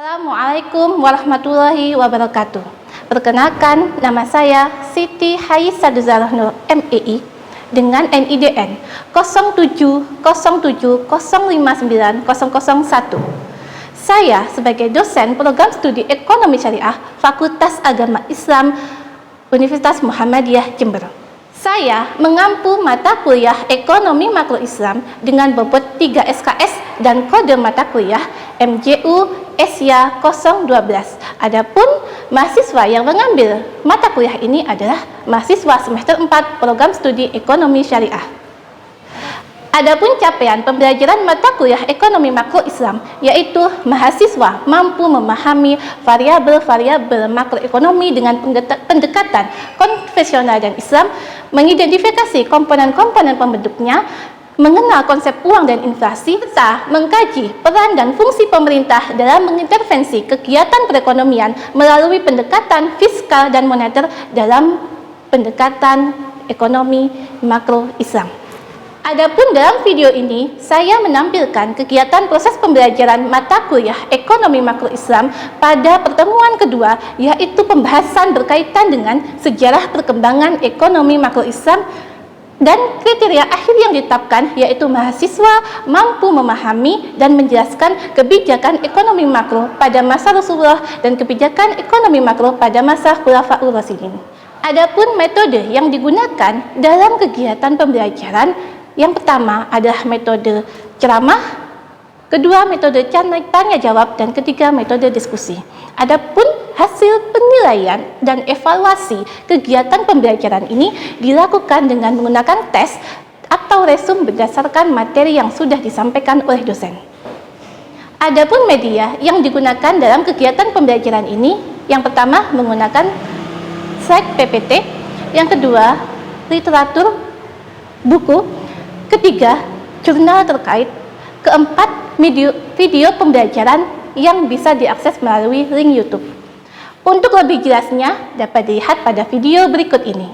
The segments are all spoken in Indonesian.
Assalamualaikum warahmatullahi wabarakatuh. Perkenalkan, nama saya Siti Haisadu Zarah Nur MEI dengan NIDN 0707059001. Saya sebagai dosen program studi Ekonomi Syariah Fakultas Agama Islam Universitas Muhammadiyah Jember. Saya mengampu mata kuliah Ekonomi Makro Islam dengan bobot 3 SKS dan kode mata kuliah MJU Asia 012. Adapun mahasiswa yang mengambil mata kuliah ini adalah mahasiswa semester 4 program studi Ekonomi Syariah. Adapun capaian pembelajaran mata kuliah Ekonomi Makro Islam yaitu mahasiswa mampu memahami variabel-variabel makroekonomi dengan pendekatan konvensional dan Islam, mengidentifikasi komponen-komponen pembentuknya, mengenal konsep uang dan inflasi, serta mengkaji peran dan fungsi pemerintah dalam mengintervensi kegiatan perekonomian melalui pendekatan fiskal dan moneter dalam pendekatan ekonomi makro Islam. Adapun dalam video ini, saya menampilkan kegiatan proses pembelajaran mata kuliah Ekonomi Makro Islam pada pertemuan kedua, yaitu pembahasan berkaitan dengan sejarah perkembangan ekonomi makro Islam dan kriteria akhir yang ditetapkan, yaitu mahasiswa mampu memahami dan menjelaskan kebijakan ekonomi makro pada masa Rasulullah dan kebijakan ekonomi makro pada masa Khulafaur Rasyidin. Adapun metode yang digunakan dalam kegiatan pembelajaran, yang pertama adalah metode ceramah, kedua metode tanya jawab, dan ketiga metode diskusi. Adapun hasil penilaian dan evaluasi kegiatan pembelajaran ini dilakukan dengan menggunakan tes atau resum berdasarkan materi yang sudah disampaikan oleh dosen. Adapun media yang digunakan dalam kegiatan pembelajaran ini, yang pertama menggunakan slide PPT, yang kedua literatur buku, ketiga, jurnal terkait, keempat, video pembelajaran yang bisa diakses melalui link YouTube. Untuk lebih jelasnya, dapat dilihat pada video berikut ini.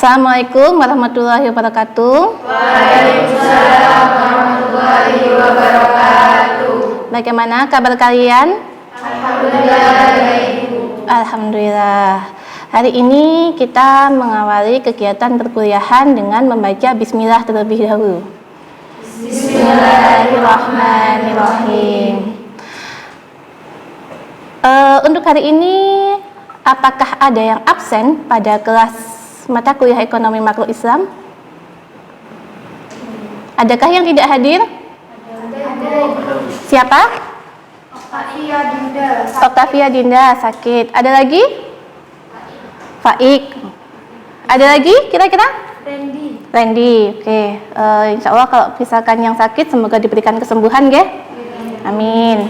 Assalamualaikum warahmatullahi wabarakatuh. Waalaikumsalam warahmatullahi wabarakatuh. Bagaimana kabar kalian? Alhamdulillah baik. Alhamdulillah. Hari ini kita mengawali kegiatan perkuliahan dengan membaca Bismillah terlebih dahulu. Bismillahirrahmanirrahim. Untuk hari ini, apakah ada yang absen pada kelas mata kuliah Ekonomi Makro Islam? Adakah yang tidak hadir? Siapa? Oktavia Dinda sakit. Ada lagi? Faik. Ada lagi kira-kira? Randy. Oke. Insya Allah kalau misalkan yang sakit semoga diberikan kesembuhan, ya. Amin.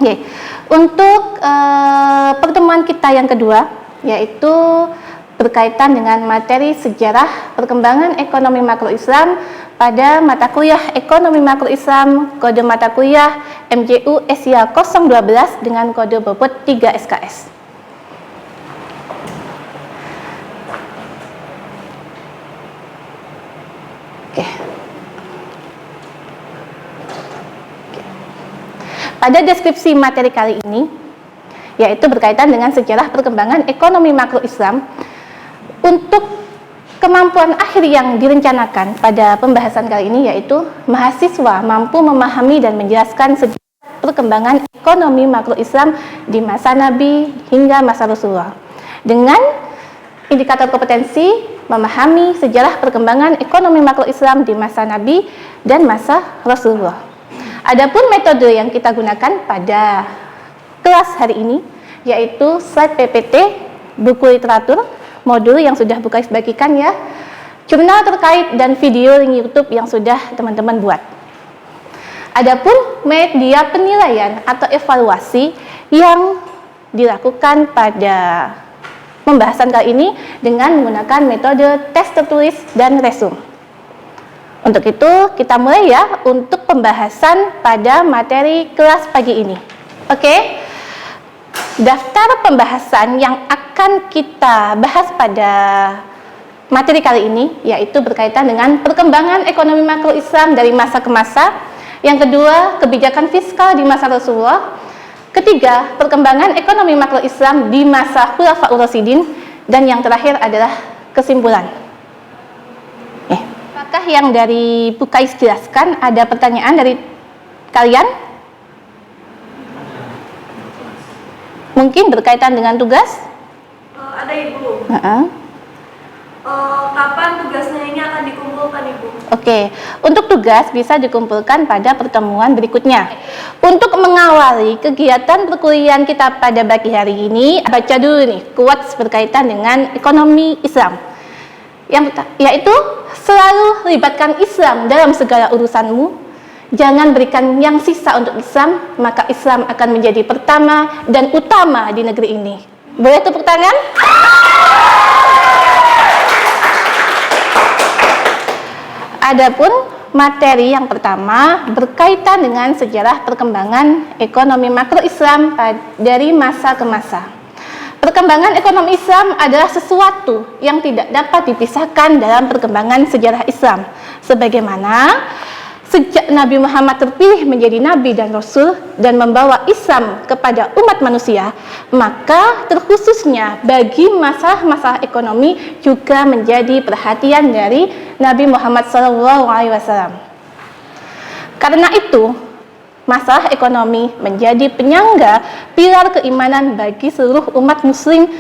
Oke. Untuk pertemuan kita yang kedua, yaitu berkaitan dengan materi sejarah perkembangan ekonomi makro Islam pada mata kuliah Ekonomi Makro Islam, kode mata kuliah MJU Asia 012 dengan kode bobot 3 SKS. Oke. Pada deskripsi materi kali ini, yaitu berkaitan dengan sejarah perkembangan ekonomi makro Islam, untuk kemampuan akhir yang direncanakan pada pembahasan kali ini yaitu mahasiswa mampu memahami dan menjelaskan sejarah perkembangan ekonomi makro Islam di masa Nabi hingga masa Rasulullah dengan indikator kompetensi memahami sejarah perkembangan ekonomi makro Islam di masa Nabi dan masa Rasulullah. Adapun metode yang kita gunakan pada kelas hari ini yaitu slide PPT, buku literatur, modul yang sudah Buka bagikan, ya, jurnal terkait, dan video link YouTube yang sudah teman-teman buat. Adapun media penilaian atau evaluasi yang dilakukan pada pembahasan kali ini dengan menggunakan metode tes tertulis dan resum. Untuk itu, kita mulai ya untuk pembahasan pada materi kelas pagi ini. Oke? Daftar pembahasan yang akan kita bahas pada materi kali ini yaitu berkaitan dengan perkembangan ekonomi makro Islam dari masa ke masa. Yang kedua, kebijakan fiskal di masa Rasulullah. Ketiga, perkembangan ekonomi makro Islam di masa Khulafaur Rasyidin. Dan yang terakhir adalah kesimpulan. Apakah yang dari Bu Kais jelaskan ada pertanyaan dari kalian? Mungkin berkaitan dengan tugas? Ada Ibu. Kapan tugasnya ini akan dikumpulkan Ibu? Oke, untuk tugas bisa dikumpulkan pada pertemuan berikutnya. Untuk mengawali kegiatan perkuliahan kita pada pagi hari ini, baca dulu nih quotes berkaitan dengan ekonomi Islam. Yaitu selalu libatkan Islam dalam segala urusanmu. Jangan berikan yang sisa untuk Islam, maka Islam akan menjadi pertama dan utama di negeri ini. Boleh tepuk tangan? Adapun materi yang pertama berkaitan dengan sejarah perkembangan ekonomi makro Islam dari masa ke masa. Perkembangan ekonomi Islam adalah sesuatu yang tidak dapat dipisahkan dalam perkembangan sejarah Islam. Sebagaimana sejak Nabi Muhammad terpilih menjadi Nabi dan Rasul dan membawa Islam kepada umat manusia, maka terkhususnya bagi masalah-masalah ekonomi juga menjadi perhatian dari Nabi Muhammad SAW. Karena itu, masalah ekonomi menjadi penyangga pilar keimanan bagi seluruh umat muslim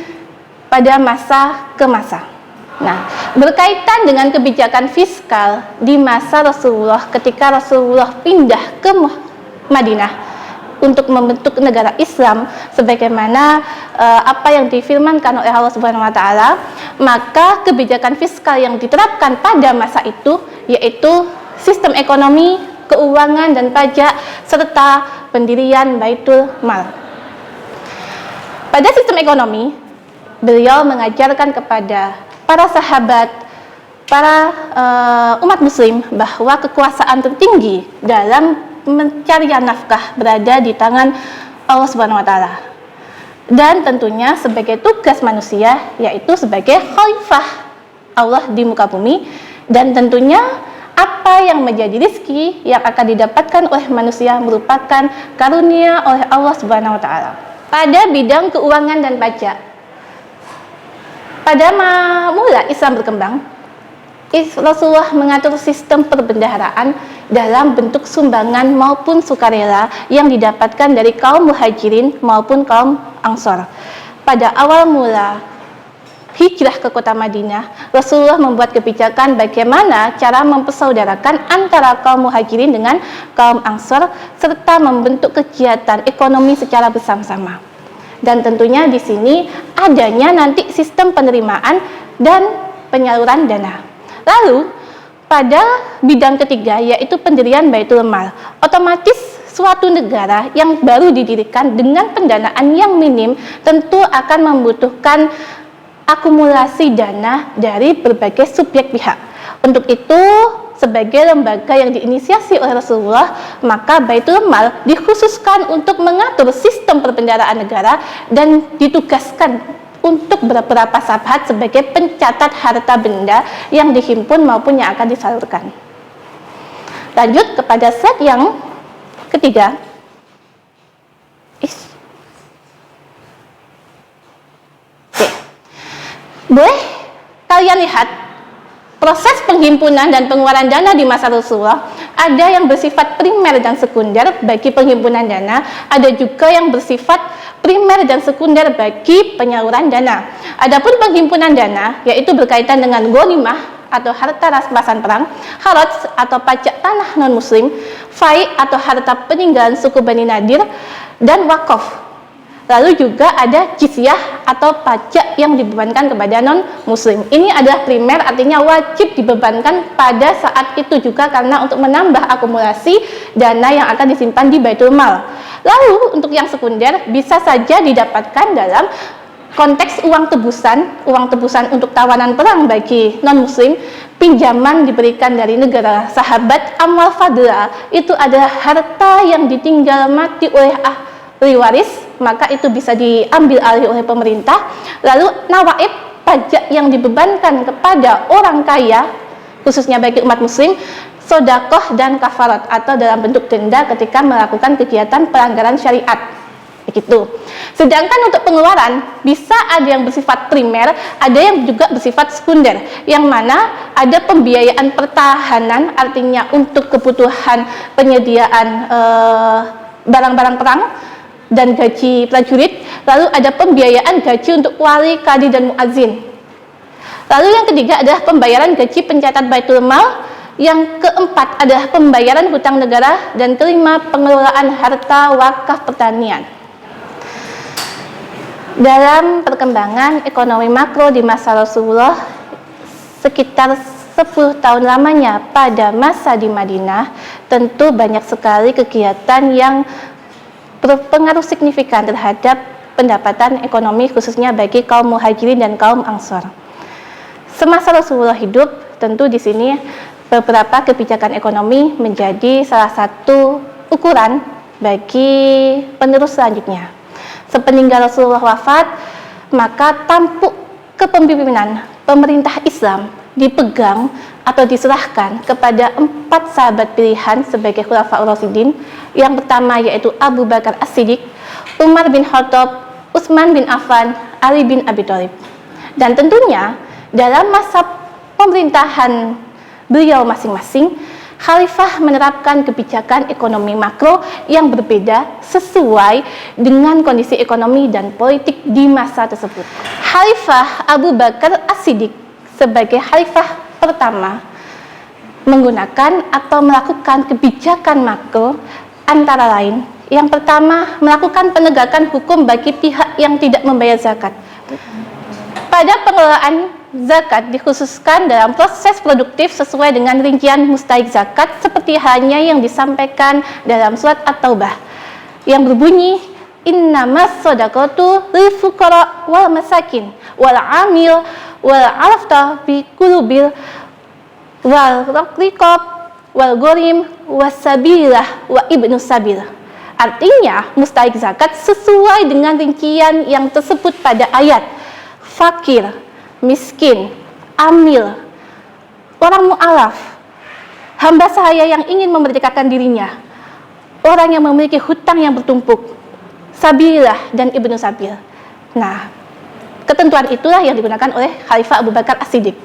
pada masa ke masa. Nah, berkaitan dengan kebijakan fiskal di masa Rasulullah ketika Rasulullah pindah ke Madinah untuk membentuk negara Islam sebagaimana apa yang difirmankan oleh Allah Subhanahu wa taala, maka kebijakan fiskal yang diterapkan pada masa itu yaitu sistem ekonomi, keuangan dan pajak serta pendirian Baitul Mal. Pada sistem ekonomi, beliau mengajarkan kepada para sahabat, para umat muslim bahwa kekuasaan tertinggi dalam pencarian nafkah berada di tangan Allah Subhanahu wa taala. Dan tentunya sebagai tugas manusia yaitu sebagai khalifah Allah di muka bumi, dan tentunya apa yang menjadi rezeki yang akan didapatkan oleh manusia merupakan karunia oleh Allah Subhanahu wa taala. Pada bidang keuangan dan pajak, pada mula Islam berkembang, Rasulullah mengatur sistem perbendaharaan dalam bentuk sumbangan maupun sukarela yang didapatkan dari kaum muhajirin maupun kaum ansor. Pada awal mula hijrah ke kota Madinah, Rasulullah membuat kebijakan bagaimana cara mempersaudarakan antara kaum muhajirin dengan kaum ansor serta membentuk kegiatan ekonomi secara bersama-sama. Dan tentunya di sini adanya nanti sistem penerimaan dan penyaluran dana. Lalu pada bidang ketiga yaitu pendirian Baitul Mal. Otomatis suatu negara yang baru didirikan dengan pendanaan yang minim tentu akan membutuhkan akumulasi dana dari berbagai subjek pihak. Untuk itu, sebagai lembaga yang diinisiasi oleh Rasulullah, maka Baitul Mal dikhususkan untuk mengatur sistem perbendaharaan negara dan ditugaskan untuk beberapa sahabat sebagai pencatat harta benda yang dihimpun maupun yang akan disalurkan. Lanjut kepada slide yang ketiga. Boleh kalian lihat proses penghimpunan dan pengeluaran dana di masa Rasulullah, ada yang bersifat primer dan sekunder bagi penghimpunan dana, ada juga yang bersifat primer dan sekunder bagi penyaluran dana. Adapun penghimpunan dana yaitu berkaitan dengan ghanimah atau harta rampasan perang, kharaj atau pajak tanah non muslim, fai atau harta peninggalan suku Bani Nadir, dan wakaf. Lalu juga ada jizyah atau pajak yang dibebankan kepada non-muslim. Ini adalah primer, artinya wajib dibebankan pada saat itu juga karena untuk menambah akumulasi dana yang akan disimpan di Baitul Mal. Lalu untuk yang sekunder bisa saja didapatkan dalam konteks uang tebusan untuk tawanan perang bagi non-muslim, pinjaman diberikan dari negara sahabat, amal fadla itu adalah harta yang ditinggal mati oleh ahli waris, maka itu bisa diambil alih oleh pemerintah. Lalu nawaib, pajak yang dibebankan kepada orang kaya, khususnya bagi umat muslim, sodakoh dan kafarat atau dalam bentuk denda ketika melakukan kegiatan pelanggaran syariat. Begitu. Sedangkan untuk pengeluaran bisa ada yang bersifat primer, ada yang juga bersifat sekunder, yang mana ada pembiayaan pertahanan, artinya untuk kebutuhan penyediaan barang-barang perang dan gaji prajurit. Lalu ada pembiayaan gaji untuk wali, kadi dan muazin. Lalu yang ketiga adalah pembayaran gaji pencatat Baitul Mal. Yang keempat adalah pembayaran hutang negara, dan kelima pengelolaan harta wakaf pertanian. Dalam perkembangan ekonomi makro di masa Rasulullah sekitar 10 tahun lamanya pada masa di Madinah, tentu banyak sekali kegiatan yang berpengaruh signifikan terhadap pendapatan ekonomi khususnya bagi kaum muhajirin dan kaum ansor. Semasa Rasulullah hidup, tentu di sini beberapa kebijakan ekonomi menjadi salah satu ukuran bagi penerus selanjutnya. Sepeninggal Rasulullah wafat, maka tampuk kepemimpinan pemerintah Islam dipegang atau diserahkan kepada 4 sahabat pilihan sebagai Khulafaur Rasyidin. Yang pertama yaitu Abu Bakar As-Siddiq, Umar bin Khattab, Utsman bin Affan, Ali bin Abi Thalib. Dan tentunya dalam masa pemerintahan beliau masing-masing, Khalifah menerapkan kebijakan ekonomi makro yang berbeda sesuai dengan kondisi ekonomi dan politik di masa tersebut. Khalifah Abu Bakar As-Siddiq sebagai khalifah pertama menggunakan atau melakukan kebijakan makro antara lain, yang pertama melakukan penegakan hukum bagi pihak yang tidak membayar zakat. Pada pengelolaan zakat dikhususkan dalam proses produktif sesuai dengan rincian mustahik zakat seperti halnya yang disampaikan dalam surat At-Taubah yang berbunyi innamas shadaqatu lil fuqara wal masakin wal amil wal alafta bi qulubil wal riqab wal gharim wasabilah wa ibnu sabil. Artinya mustahik zakat sesuai dengan rincian yang tersebut pada ayat. Fakir, miskin, amil, orang mu'alaf, hamba sahaya yang ingin memerdekakan dirinya, orang yang memiliki hutang yang bertumpuk, sabilah dan ibnu sabil. Nah, ketentuan itulah yang digunakan oleh Khalifah Abu Bakar As-Siddiq.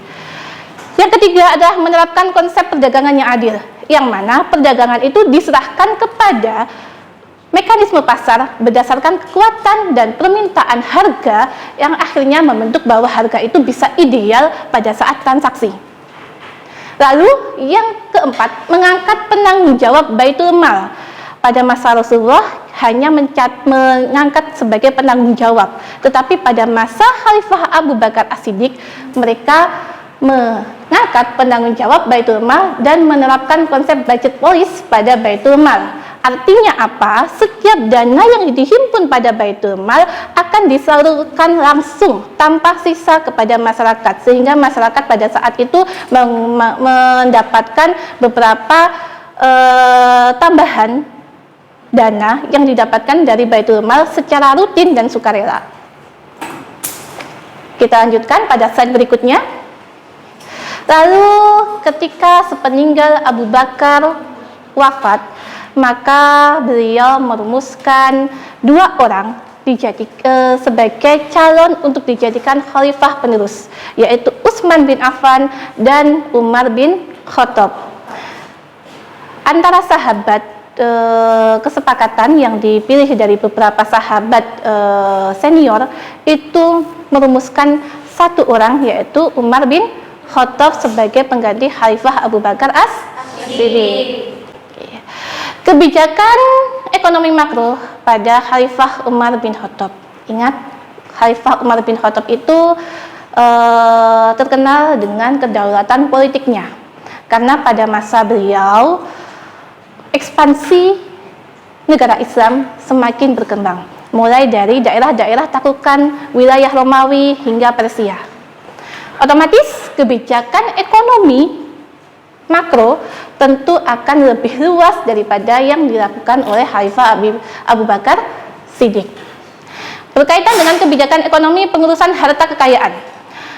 Yang ketiga adalah menerapkan konsep perdagangan yang adil, yang mana perdagangan itu diserahkan kepada mekanisme pasar berdasarkan kekuatan dan permintaan harga yang akhirnya membentuk bahwa harga itu bisa ideal pada saat transaksi. Lalu yang keempat, mengangkat penanggung jawab Baitul Mal. Pada masa Rasulullah hanya mengangkat sebagai penanggung jawab, tetapi pada masa Khalifah Abu Bakar As-Siddiq mereka mengangkat penanggung jawab Baitul Mal dan menerapkan konsep budget policy pada Baitul Mal. Artinya apa? Setiap dana yang dihimpun pada Baitul Mal akan disalurkan langsung tanpa sisa kepada masyarakat, sehingga masyarakat pada saat itu mendapatkan beberapa tambahan dana yang didapatkan dari Baitul Mal secara rutin dan sukarela. Kita lanjutkan pada slide berikutnya. Lalu ketika sepeninggal Abu Bakar wafat, maka beliau merumuskan 2 orang sebagai calon untuk dijadikan khalifah penerus, yaitu Utsman bin Affan dan Umar bin Khattab. Antara sahabat, kesepakatan yang dipilih dari beberapa sahabat senior itu merumuskan 1 orang, yaitu Umar bin Khattab sebagai pengganti Khalifah Abu Bakar As-Siddiq. Kebijakan ekonomi makro pada Khalifah Umar bin Khattab. Ingat, Khalifah Umar bin Khattab itu terkenal dengan kedaulatan politiknya, karena pada masa beliau ekspansi negara Islam semakin berkembang, mulai dari daerah-daerah taklukan wilayah Romawi hingga Persia. Otomatis kebijakan ekonomi makro tentu akan lebih luas daripada yang dilakukan oleh Khalifah Abu Bakar Siddiq. Berkaitan dengan kebijakan ekonomi pengurusan harta kekayaan,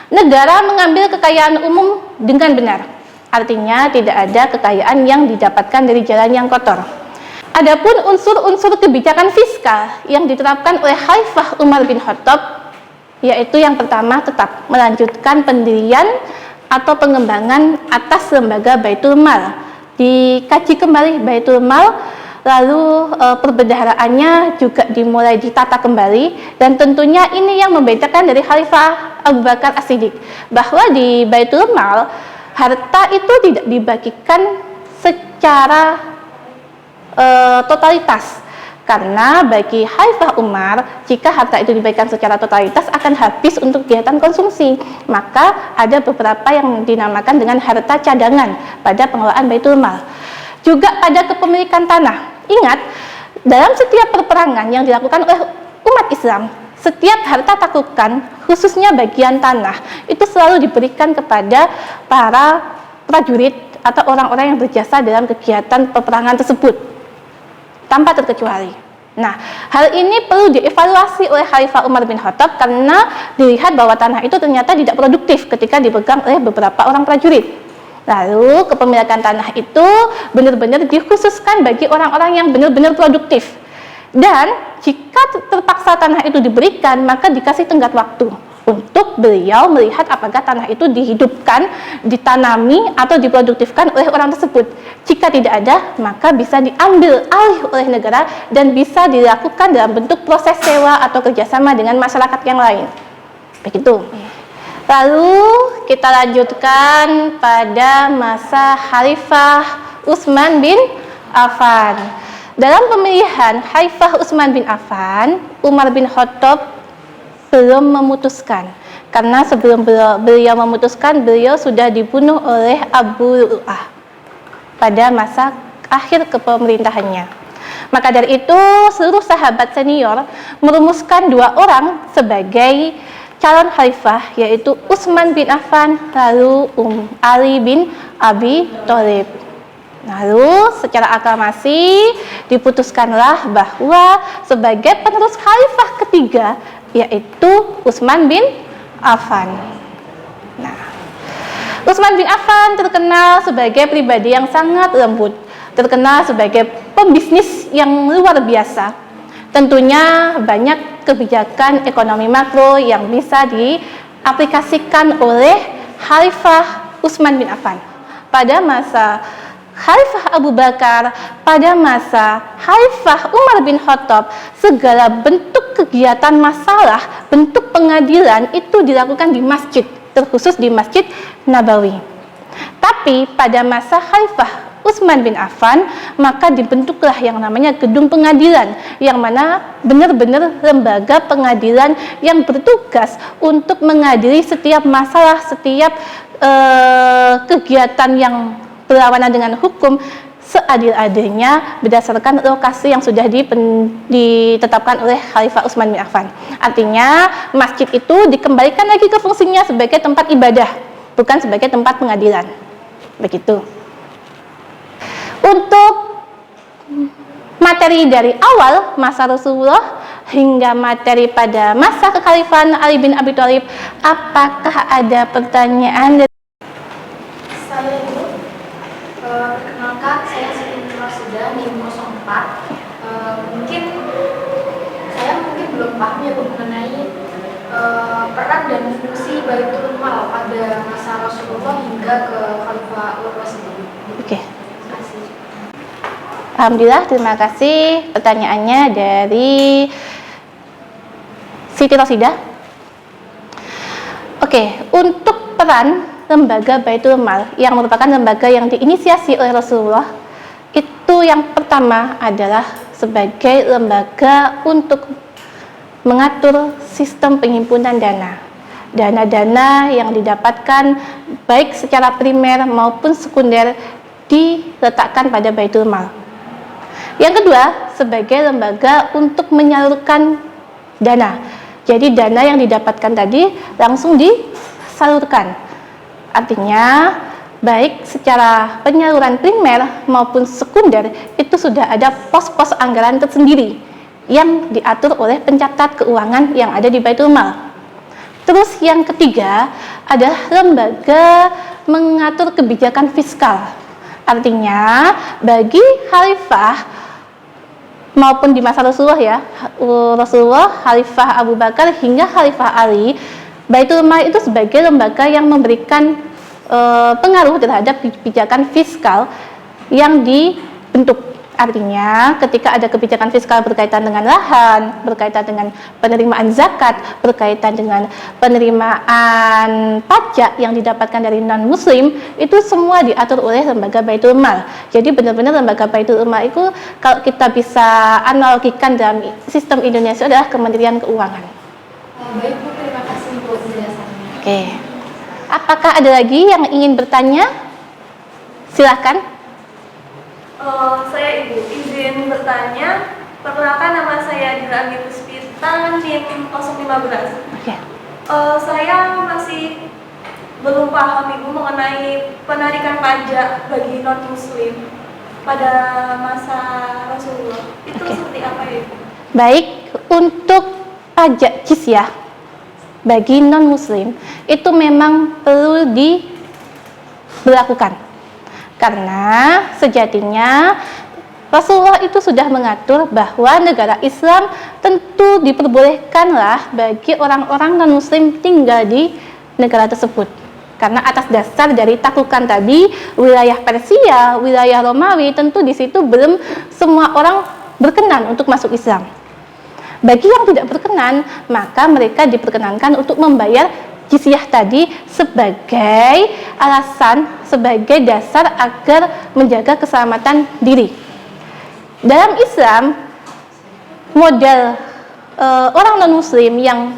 negara mengambil kekayaan umum dengan benar. Artinya tidak ada kekayaan yang didapatkan dari jalan yang kotor. Adapun unsur-unsur kebijakan fiskal yang diterapkan oleh Khalifah Umar bin Khattab, yaitu yang pertama tetap melanjutkan pendirian atau pengembangan atas lembaga Baitul Mal. Dikaji kembali Baitul Mal, lalu perbendaharaannya juga dimulai ditata kembali, dan tentunya ini yang membedakan dari Khalifah Abu Bakar As-Siddiq, bahwa di Baitul Mal harta itu tidak dibagikan secara totalitas, karena bagi Khalifah Umar, jika harta itu dibagikan secara totalitas akan habis untuk kegiatan konsumsi. Maka ada beberapa yang dinamakan dengan harta cadangan pada pengelolaan Baitul Mal. Juga pada kepemilikan tanah. Ingat, dalam setiap peperangan yang dilakukan oleh umat Islam, setiap harta taklukan, khususnya bagian tanah, itu selalu diberikan kepada para prajurit atau orang-orang yang berjasa dalam kegiatan peperangan tersebut, tanpa terkecuali. Nah, hal ini perlu dievaluasi oleh Khalifah Umar bin Khattab karena dilihat bahwa tanah itu ternyata tidak produktif ketika dipegang oleh beberapa orang prajurit. Lalu kepemilikan tanah itu benar-benar dikhususkan bagi orang-orang yang benar-benar produktif. Dan jika terpaksa tanah itu diberikan, maka dikasih tenggat waktu untuk beliau melihat apakah tanah itu dihidupkan, ditanami, atau diproduktifkan oleh orang tersebut. Jika tidak ada, maka bisa diambil alih oleh negara dan bisa dilakukan dalam bentuk proses sewa atau kerjasama dengan masyarakat yang lain. Begitu. Lalu kita lanjutkan pada masa Khalifah Utsman bin Affan. Dalam pemilihan Khalifah Utsman bin Affan, Umar bin Khattab belum memutuskan, karena sebelum beliau memutuskan, beliau sudah dibunuh oleh Abu Lu'lu'ah pada masa akhir kepemerintahannya. Maka dari itu seluruh sahabat senior merumuskan dua orang sebagai calon khalifah, yaitu Utsman bin Affan lalu Ali bin Abi Thalib. Lalu secara aklamasi diputuskanlah bahwa sebagai penerus khalifah ketiga yaitu Utsman bin Affan. Nah, Utsman bin Affan terkenal sebagai pribadi yang sangat lembut, terkenal sebagai pembisnis yang luar biasa. Tentunya banyak kebijakan ekonomi makro yang bisa diaplikasikan oleh Khalifah Utsman bin Affan. Pada masa Khalifah Abu Bakar, pada masa Khalifah Umar bin Khattab, segala bentuk kegiatan masalah, bentuk pengadilan itu dilakukan di masjid, terkhusus di Masjid Nabawi. Tapi pada masa Khalifah Utsman bin Affan, maka dibentuklah yang namanya gedung pengadilan, yang mana benar-benar lembaga pengadilan yang bertugas untuk mengadili setiap masalah, setiap kegiatan yang berlawanan dengan hukum seadil-adilnya berdasarkan lokasi yang sudah ditetapkan oleh Khalifah Utsman bin Affan. Artinya masjid itu dikembalikan lagi ke fungsinya sebagai tempat ibadah, bukan sebagai tempat pengadilan. Begitu. Untuk materi dari awal masa Rasulullah hingga materi pada masa kekhalifahan Ali bin Abi Thalib, apakah ada pertanyaan? Saya Ibu, perkenalkan saya Siti Nurhasida NIM 04. Mungkin saya belum paham ya Bu mengenai peran dan fungsi Baitul Mal pada masa Rasulullah hingga ke Khalifah Umar sendiri. Oke. Alhamdulillah, terima kasih pertanyaannya dari Siti Rosidah. Oke, untuk peran lembaga Baitul Mal yang merupakan lembaga yang diinisiasi oleh Rasulullah, itu yang pertama adalah sebagai lembaga untuk mengatur sistem penghimpunan dana. Dana-dana yang didapatkan baik secara primer maupun sekunder diletakkan pada Baitul Mal. Yang kedua, sebagai lembaga untuk menyalurkan dana. Jadi dana yang didapatkan tadi langsung disalurkan. Artinya, baik secara penyaluran primer maupun sekunder itu sudah ada pos-pos anggaran tersendiri yang diatur oleh pencatat keuangan yang ada di Baitul Mal. Terus yang ketiga adalah lembaga mengatur kebijakan fiskal. Artinya bagi khalifah maupun di masa Rasulullah ya, Rasulullah, Khalifah Abu Bakar hingga Khalifah Ali, Baitul Mal itu sebagai lembaga yang memberikan pengaruh terhadap kebijakan fiskal yang dibentuk. Artinya ketika ada kebijakan fiskal berkaitan dengan lahan, berkaitan dengan penerimaan zakat, berkaitan dengan penerimaan pajak yang didapatkan dari non-muslim, itu semua diatur oleh lembaga Baitul Mal. Jadi benar-benar lembaga Baitul Mal itu kalau kita bisa analogikan dalam sistem Indonesia adalah Kementerian Keuangan. Baik Bu, terima kasih Bu penjelasannya. Oke. Apakah ada lagi yang ingin bertanya? Silahkan. Saya Ibu izin bertanya, perkenalkan nama saya Dila Puspita, NIM 015. Oke. Saya masih belum paham Ibu mengenai penarikan pajak bagi non-muslim pada masa Rasulullah. Itu seperti apa ya Ibu? Baik, untuk pajak jizyah bagi non-muslim itu memang perlu diberlakukan. Karena sejatinya Rasulullah itu sudah mengatur bahwa negara Islam tentu diperbolehkanlah bagi orang-orang non-muslim tinggal di negara tersebut. Karena atas dasar dari taklukan tadi, wilayah Persia, wilayah Romawi, tentu di situ belum semua orang berkenan untuk masuk Islam. Bagi yang tidak berkenan, maka mereka diperkenankan untuk membayar jizyah tadi sebagai alasan, sebagai dasar agar menjaga keselamatan diri. Dalam Islam, model orang non-muslim yang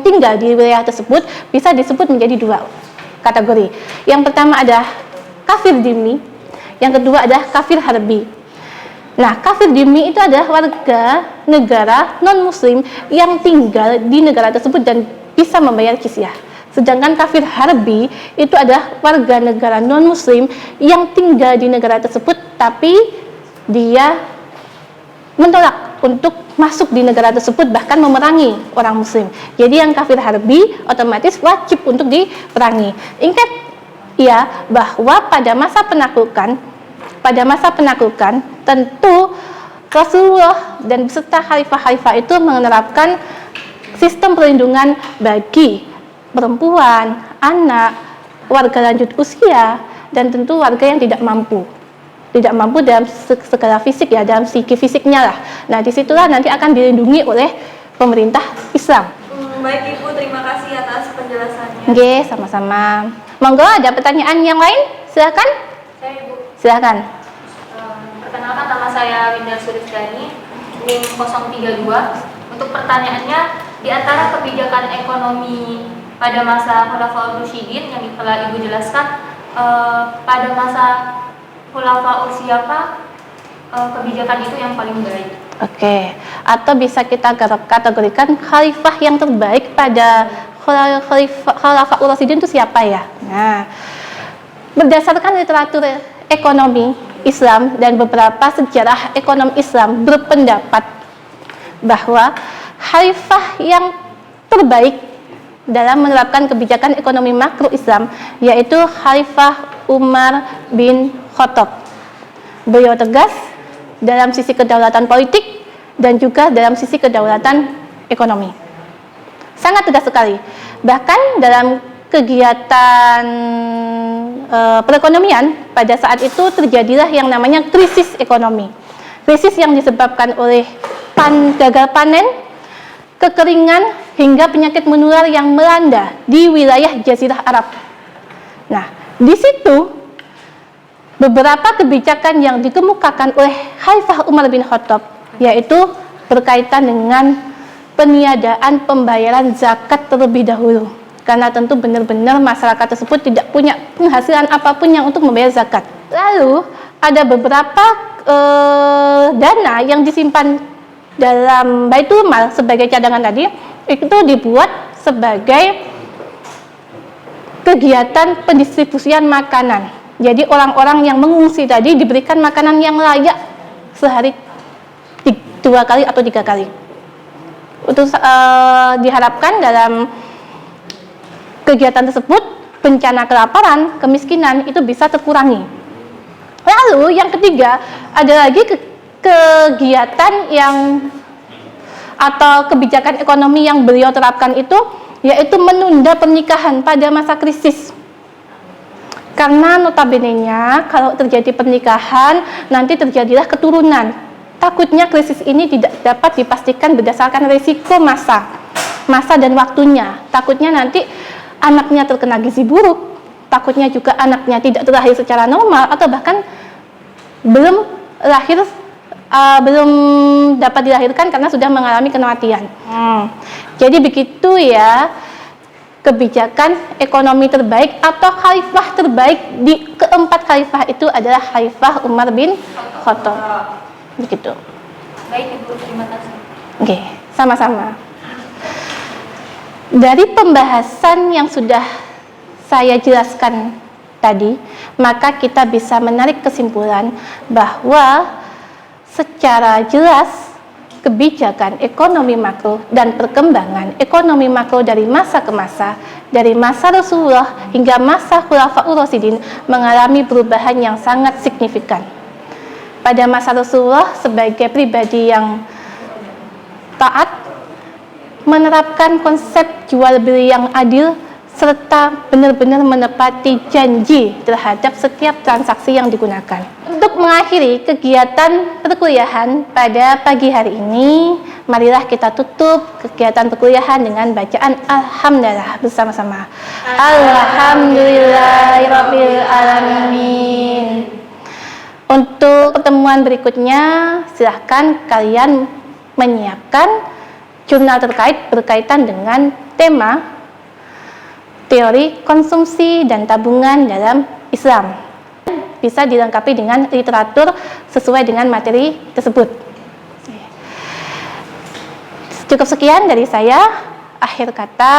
tinggal di wilayah tersebut bisa disebut menjadi dua kategori. Yang pertama adalah kafir dhimmi, yang kedua adalah kafir harbi. Nah, kafir dhimmi itu adalah warga negara non-muslim yang tinggal di negara tersebut dan bisa membayar jizyah. Sedangkan kafir harbi itu adalah warga negara non-muslim yang tinggal di negara tersebut tapi dia menolak untuk masuk di negara tersebut, bahkan memerangi orang muslim. Jadi yang kafir harbi otomatis wajib untuk diperangi. Ingat ya bahwa pada masa penaklukan tentu Rasulullah dan beserta khalifah-khalifah itu menerapkan sistem perlindungan bagi perempuan, anak, warga lanjut usia, dan tentu warga yang tidak mampu dalam segala fisik ya, dalam segi fisiknya lah. Nah, disitulah nanti akan dilindungi oleh pemerintah Islam. Baik Ibu, terima kasih atas penjelasannya. Oke, sama-sama. Monggo, ada pertanyaan yang lain? Silakan. Saya Ibu. Silakan. Perkenalkan nama saya Winda Surifdani, NIM 032. Untuk pertanyaannya, di antara kebijakan ekonomi pada masa Khulafaur Rasyidin yang telah Ibu jelaskan, pada masa Khulafaur siapa kebijakan itu yang paling baik? Oke, atau bisa kita kategorikan khalifah yang terbaik pada Khulafaur Rasyidin itu siapa ya? Nah, berdasarkan literatur ekonomi Islam dan beberapa sejarah ekonomi Islam berpendapat bahwa khalifah yang terbaik dalam menerapkan kebijakan ekonomi makro Islam yaitu Khalifah Umar bin Khattab. Beliau tegas dalam sisi kedaulatan politik dan juga dalam sisi kedaulatan ekonomi. Sangat tegas sekali. Bahkan dalam kegiatan perekonomian pada saat itu terjadilah yang namanya krisis ekonomi. Krisis yang disebabkan oleh gagal panen, kekeringan, hingga penyakit menular yang melanda di wilayah Jazirah Arab. Nah, di situ beberapa kebijakan yang dikemukakan oleh Khalifah Umar bin Khattab, yaitu berkaitan dengan peniadaan pembayaran zakat terlebih dahulu, karena tentu benar-benar masyarakat tersebut tidak punya penghasilan apapun yang untuk membayar zakat. Lalu ada beberapa dana yang disimpan dalam Baitul Mal sebagai cadangan tadi, itu dibuat sebagai kegiatan pendistribusian makanan. Jadi orang-orang yang mengungsi tadi diberikan makanan yang layak sehari 2 kali atau 3 kali. Untuk diharapkan dalam kegiatan tersebut bencana kelaparan, kemiskinan itu bisa terkurangi. Lalu yang ketiga, ada lagi kegiatan yang atau kebijakan ekonomi yang beliau terapkan itu, yaitu menunda pernikahan pada masa krisis. Karena notabene-nya kalau terjadi pernikahan nanti terjadilah keturunan. Takutnya krisis ini tidak dapat dipastikan berdasarkan risiko masa dan waktunya. Takutnya nanti anaknya terkena gizi buruk, takutnya juga anaknya tidak terlahir secara normal, atau bahkan belum dapat dilahirkan karena sudah mengalami kematian. Jadi begitu ya kebijakan ekonomi terbaik atau khalifah terbaik di keempat khalifah itu adalah Khalifah Umar bin Khattab. Begitu. Baik Ibu, terima kasih. Oke, sama-sama. Dari pembahasan yang sudah saya jelaskan tadi, maka kita bisa menarik kesimpulan bahwa secara jelas kebijakan ekonomi makro dan perkembangan ekonomi makro dari masa ke masa, dari masa Rasulullah hingga masa Khulafaur Rasyidin mengalami perubahan yang sangat signifikan. Pada masa Rasulullah sebagai pribadi yang taat, menerapkan konsep jual beli yang adil serta benar-benar menepati janji terhadap setiap transaksi yang digunakan. Untuk mengakhiri kegiatan perkuliahan pada pagi hari ini, marilah kita tutup kegiatan perkuliahan dengan bacaan Alhamdulillah bersama-sama. Alhamdulillahirabbil alamin. Untuk pertemuan berikutnya, silahkan kalian menyiapkan jurnal berkaitan dengan tema teori konsumsi dan tabungan dalam Islam. Bisa dilengkapi dengan literatur sesuai dengan materi tersebut. Cukup sekian dari saya. Akhir kata,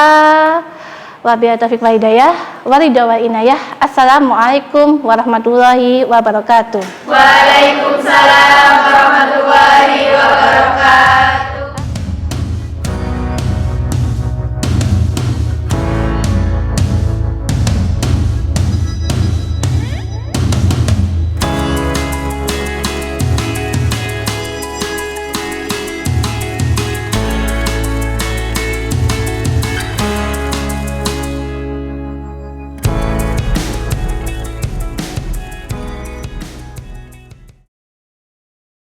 wabillahi taufiq wal hidayah, waridha wal inayah. Assalamualaikum warahmatullahi wabarakatuh. Waalaikumsalam warahmatullahi wabarakatuh.